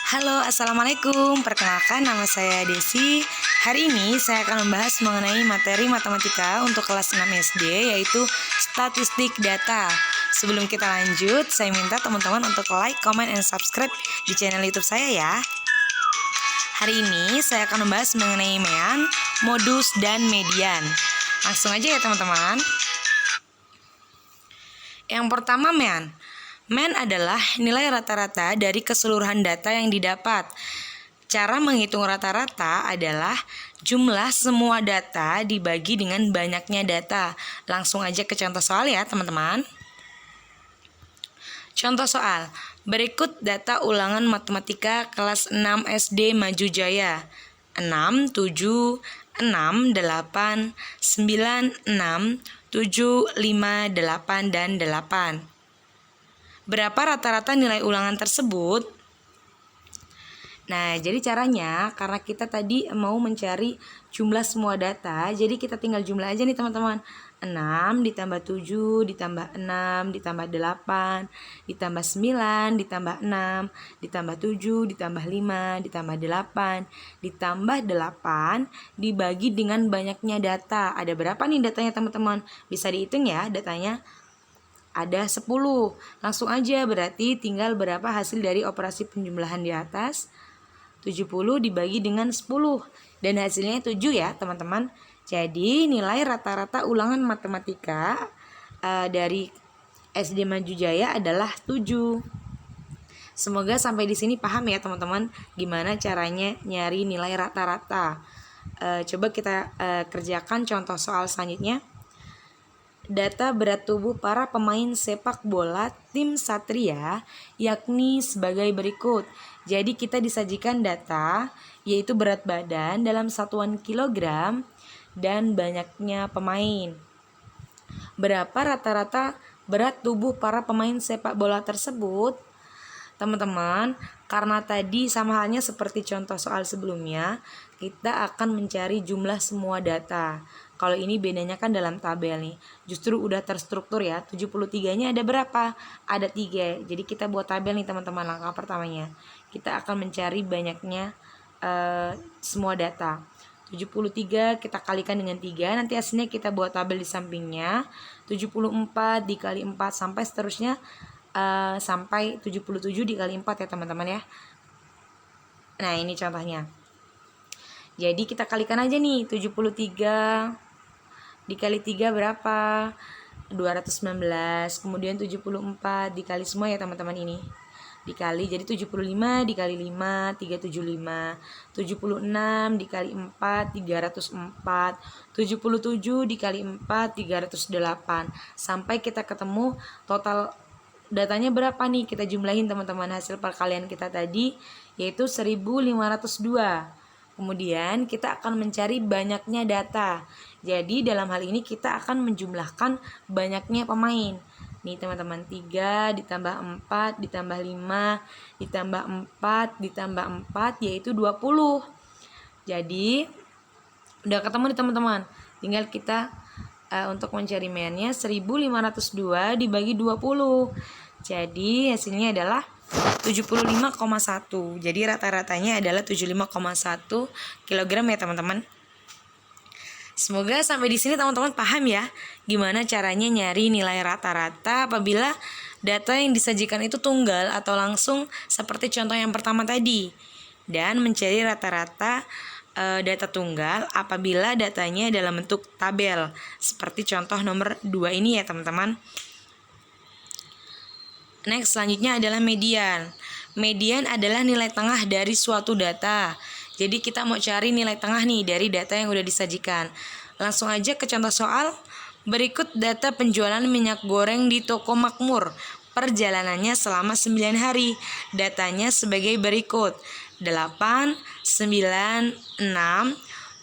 Halo, Assalamualaikum. Perkenalkan, nama saya Desi. Hari ini saya akan membahas mengenai materi matematika untuk kelas 6 SD, yaitu statistik data. Sebelum kita lanjut, saya minta teman-teman untuk like, comment, and subscribe di channel YouTube saya ya. Hari ini saya akan membahas mengenai mean, modus, dan median. Langsung aja ya teman-teman. Yang pertama mean. Mean adalah nilai rata-rata dari keseluruhan data yang didapat. Cara menghitung rata-rata adalah jumlah semua data dibagi dengan banyaknya data. Langsung aja ke contoh soal ya teman-teman. Contoh soal, berikut data ulangan matematika kelas 6 SD Maju Jaya. 6, 7, 6, 8, 9, 6, 7, 5, 8, dan 8. Berapa rata-rata nilai ulangan tersebut? Nah, jadi caranya karena kita tadi mau mencari jumlah semua data, jadi kita tinggal jumlah aja nih teman-teman. 6 ditambah 7 ditambah 6 ditambah 8 ditambah 9 ditambah 6 ditambah 7 ditambah 5 ditambah 8 ditambah 8 dibagi dengan banyaknya data. Ada berapa nih datanya teman-teman? Bisa dihitung ya datanya. Ada 10. Langsung aja, berarti tinggal berapa hasil dari operasi penjumlahan di atas? 70 dibagi dengan 10. Dan hasilnya 7 ya teman-teman. Jadi nilai rata-rata ulangan matematika dari SD Maju Jaya adalah 7. Semoga sampai di sini paham ya teman-teman gimana caranya nyari nilai rata-rata. Coba kita kerjakan contoh soal selanjutnya. Data berat tubuh para pemain sepak bola tim Satria yakni sebagai berikut. Jadi kita disajikan data yaitu berat badan dalam satuan kilogram dan banyaknya pemain. Berapa rata-rata berat tubuh para pemain sepak bola tersebut? Teman-teman, karena tadi sama halnya seperti contoh soal sebelumnya, kita akan mencari jumlah semua data. Kalau ini bedanya kan dalam tabel nih. Justru udah terstruktur ya. 73-nya ada berapa? Ada 3. Jadi kita buat tabel nih teman-teman langkah pertamanya. Kita akan mencari banyaknya semua data. 73 kita kalikan dengan 3. Nanti hasilnya kita buat tabel di sampingnya. 74 dikali 4 sampai seterusnya. Sampai 77 dikali 4 ya teman-teman ya. Nah ini contohnya. Jadi kita kalikan aja nih. 73 dikali 3 berapa? 219. Kemudian 74 dikali semua ya teman-teman ini. Dikali jadi 75 dikali 5 375. 76 dikali 4 304. 77 dikali 4 308. Sampai kita ketemu total datanya berapa nih? Kita jumlahin teman-teman hasil perkalian kita tadi yaitu 1502. Kemudian kita akan mencari banyaknya data. Jadi dalam hal ini kita akan menjumlahkan banyaknya pemain. Nih teman-teman, 3 ditambah 4 ditambah 5 ditambah 4 ditambah 4 yaitu 20. Jadi udah ketemu nih teman-teman. Tinggal kita untuk mencari meannya 1502 dibagi 20. Jadi hasilnya adalah 75,1. Jadi rata-ratanya adalah 75,1 kg ya teman-teman. Semoga sampai di sini teman-teman paham ya gimana caranya nyari nilai rata-rata apabila data yang disajikan itu tunggal atau langsung seperti contoh yang pertama tadi. Dan mencari rata-rata data tunggal apabila datanya dalam bentuk tabel seperti contoh nomor 2 ini ya teman-teman. Next, selanjutnya adalah median. Median adalah nilai tengah dari suatu data. Jadi kita mau cari nilai tengah nih dari data yang udah disajikan. Langsung aja ke contoh soal. Berikut data penjualan minyak goreng di toko makmur. Perjalanannya selama 9 hari. Datanya sebagai berikut. 8, 9, 6,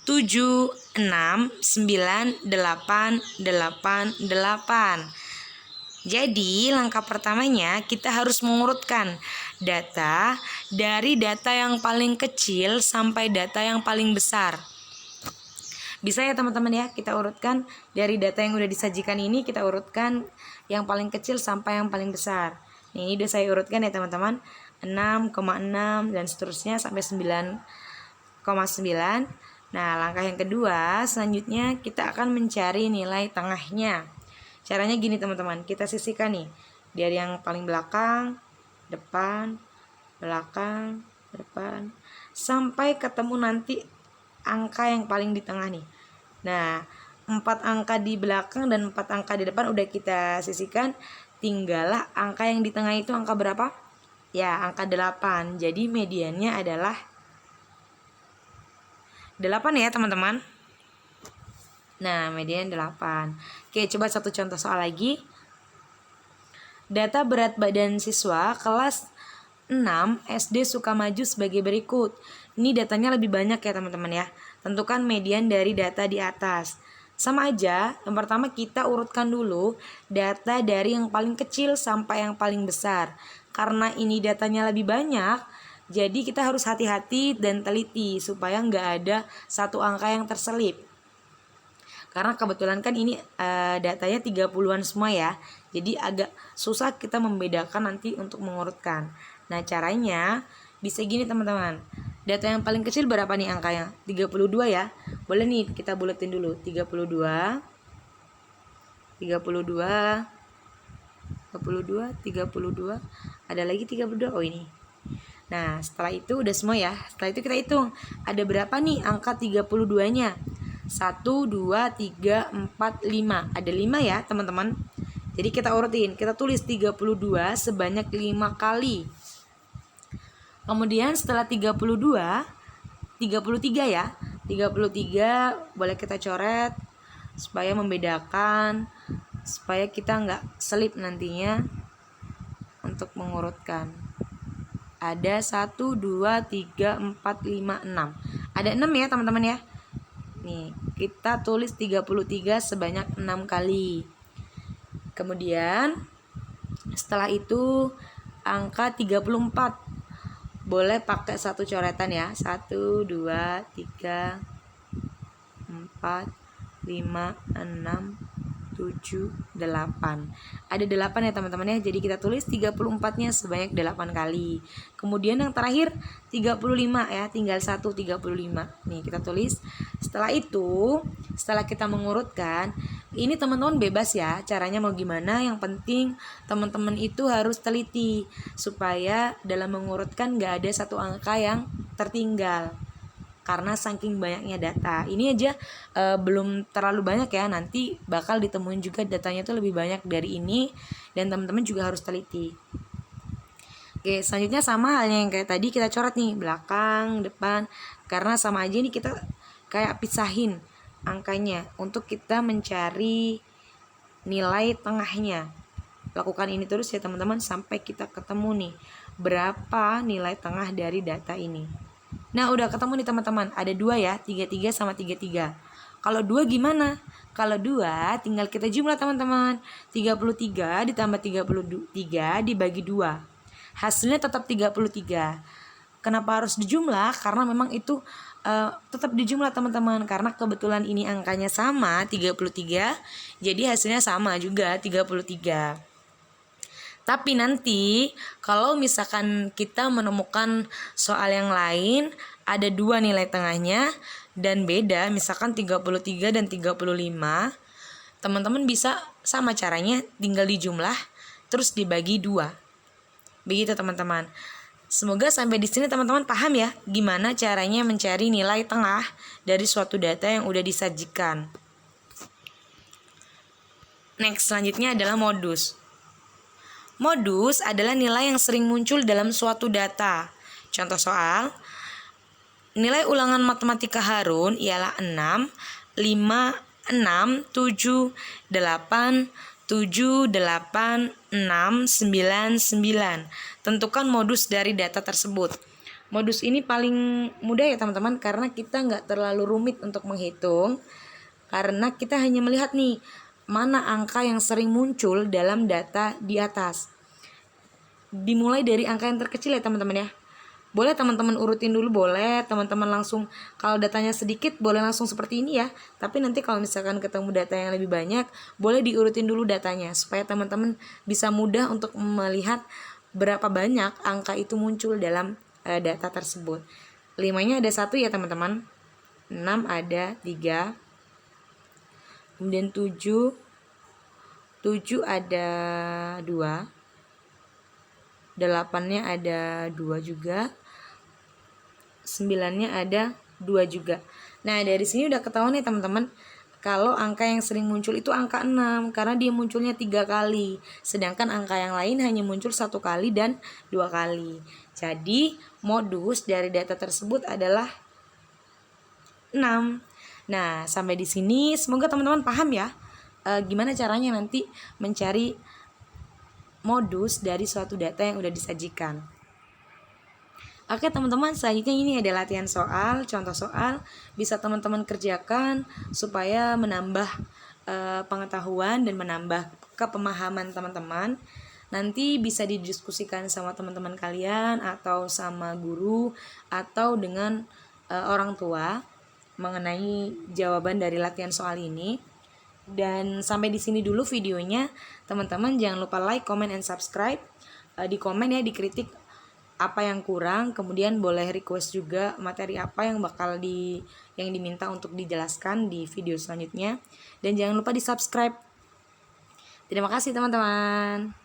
7, 6, 9, 8, 8, 8. Jadi langkah pertamanya kita harus mengurutkan data dari data yang paling kecil sampai data yang paling besar. Bisa ya teman-teman ya, kita urutkan dari data yang udah disajikan ini, kita urutkan yang paling kecil sampai yang paling besar. Ini udah saya urutkan ya teman-teman. 6,6 dan seterusnya sampai 9,9. Nah, langkah yang kedua selanjutnya kita akan mencari nilai tengahnya. Caranya gini teman-teman, kita sisihkan nih dari yang paling belakang, depan, belakang, depan, sampai ketemu nanti angka yang paling di tengah nih. Nah, 4 angka di belakang dan 4 angka di depan udah kita sisihkan. Tinggallah angka yang di tengah itu angka berapa? Ya, angka 8. Jadi mediannya adalah 8 ya teman-teman. Nah, median 8. Oke, coba satu contoh soal lagi. Data berat badan siswa kelas 6 SD Sukamaju sebagai berikut. Ini datanya lebih banyak ya teman-teman ya. Tentukan median dari data di atas. Sama aja, yang pertama kita urutkan dulu data dari yang paling kecil sampai yang paling besar. Karena ini datanya lebih banyak, jadi kita harus hati-hati dan teliti supaya nggak ada satu angka yang terselip. Karena kebetulan kan ini datanya 30-an semua ya. Jadi agak susah kita membedakan nanti untuk mengurutkan. Nah, caranya bisa gini teman-teman. Data yang paling kecil berapa nih angkanya? 32 ya. Boleh nih kita buletin dulu. 32 32 ada lagi 32. Oh, ini. Nah, setelah itu udah semua ya. Setelah itu kita hitung ada berapa nih angka 32-nya. 1, 2, 3, 4, 5. Ada 5 ya teman-teman. Jadi kita urutin. Kita tulis 32 sebanyak 5 kali. Kemudian setelah 33 ya. 33 boleh kita coret supaya membedakan, supaya kita nggak selip nantinya untuk mengurutkan. Ada 1, 2, 3, 4, 5, 6. Ada 6 ya teman-teman ya. Nih, kita tulis 33 sebanyak 6 kali. Kemudian setelah itu angka 34. Boleh pakai satu coretan ya. 1, 2, 3, 4, 5, 6, 7, 8. Ada 8 ya teman-teman ya. Jadi kita tulis 34-nya sebanyak 8 kali. Kemudian yang terakhir 35 ya, tinggal 1 35. Nih kita tulis. Setelah itu, setelah kita mengurutkan, ini teman-teman bebas ya caranya mau gimana. Yang penting teman-teman itu harus teliti supaya dalam mengurutkan gak ada satu angka yang tertinggal. Karena saking banyaknya data, ini aja belum terlalu banyak ya, nanti bakal ditemuin juga datanya tuh lebih banyak dari ini, dan teman-teman juga harus teliti. Oke, selanjutnya sama halnya yang kayak tadi, kita coret nih belakang, depan, karena sama aja nih kita kayak pisahin angkanya untuk kita mencari nilai tengahnya. Lakukan ini terus ya teman-teman sampai kita ketemu nih berapa nilai tengah dari data ini. Nah, udah ketemu nih teman-teman. Ada 2 ya, 33 sama 33. Kalau 2 gimana? Kalau 2 tinggal kita jumlah teman-teman. 33 ditambah 33 dibagi 2. Hasilnya tetap 33. Kenapa harus dijumlah? Karena memang itu tetap dijumlah teman-teman. Karena kebetulan ini angkanya sama, 33. Jadi hasilnya sama juga, 33. Tapi nanti kalau misalkan kita menemukan soal yang lain ada 2 nilai tengahnya dan beda, misalkan 33 dan 35, teman-teman bisa sama caranya, tinggal dijumlah terus dibagi 2. Begitu teman-teman. Semoga sampai di sini teman-teman paham ya gimana caranya mencari nilai tengah dari suatu data yang udah disajikan. Next, selanjutnya adalah modus. Modus adalah nilai yang sering muncul dalam suatu data. Contoh soal, nilai ulangan matematika Harun ialah 6, 5, 6, 7, 8, 7, 8, 6, 9, 9. Tentukan modus dari data tersebut. Modus ini paling mudah ya teman-teman, karena kita nggak terlalu rumit untuk menghitung. Karena kita hanya melihat nih, mana angka yang sering muncul dalam data di atas. Dimulai dari angka yang terkecil ya teman-teman ya. Boleh teman-teman urutin dulu, boleh teman-teman langsung, kalau datanya sedikit boleh langsung seperti ini ya. Tapi nanti kalau misalkan ketemu data yang lebih banyak, boleh diurutin dulu datanya supaya teman-teman bisa mudah untuk melihat berapa banyak angka itu muncul dalam data tersebut. 5-nya ada 1 ya teman-teman. 6 ada 3. Kemudian 7 ada 2. 8-nya ada 2 juga. 9-nya ada 2 juga. Nah, dari sini udah ketahuan nih teman-teman, kalau angka yang sering muncul itu angka 6 karena dia munculnya 3 kali. Sedangkan angka yang lain hanya muncul 1 kali dan 2 kali. Jadi, modus dari data tersebut adalah 6. Nah, sampai di sini semoga teman-teman paham ya. Gimana caranya nanti mencari modus dari suatu data yang udah disajikan. Oke teman-teman, selanjutnya ini ada latihan soal, contoh soal bisa teman-teman kerjakan supaya menambah pengetahuan dan menambah kepemahaman teman-teman. Nanti bisa didiskusikan sama teman-teman kalian atau sama guru atau dengan orang tua mengenai jawaban dari latihan soal ini. Dan sampai di sini dulu videonya. Teman-teman jangan lupa like, comment, and subscribe. Di komen ya, dikritik apa yang kurang, kemudian boleh request juga materi apa yang yang diminta untuk dijelaskan di video selanjutnya. Dan jangan lupa di subscribe. Terima kasih teman-teman.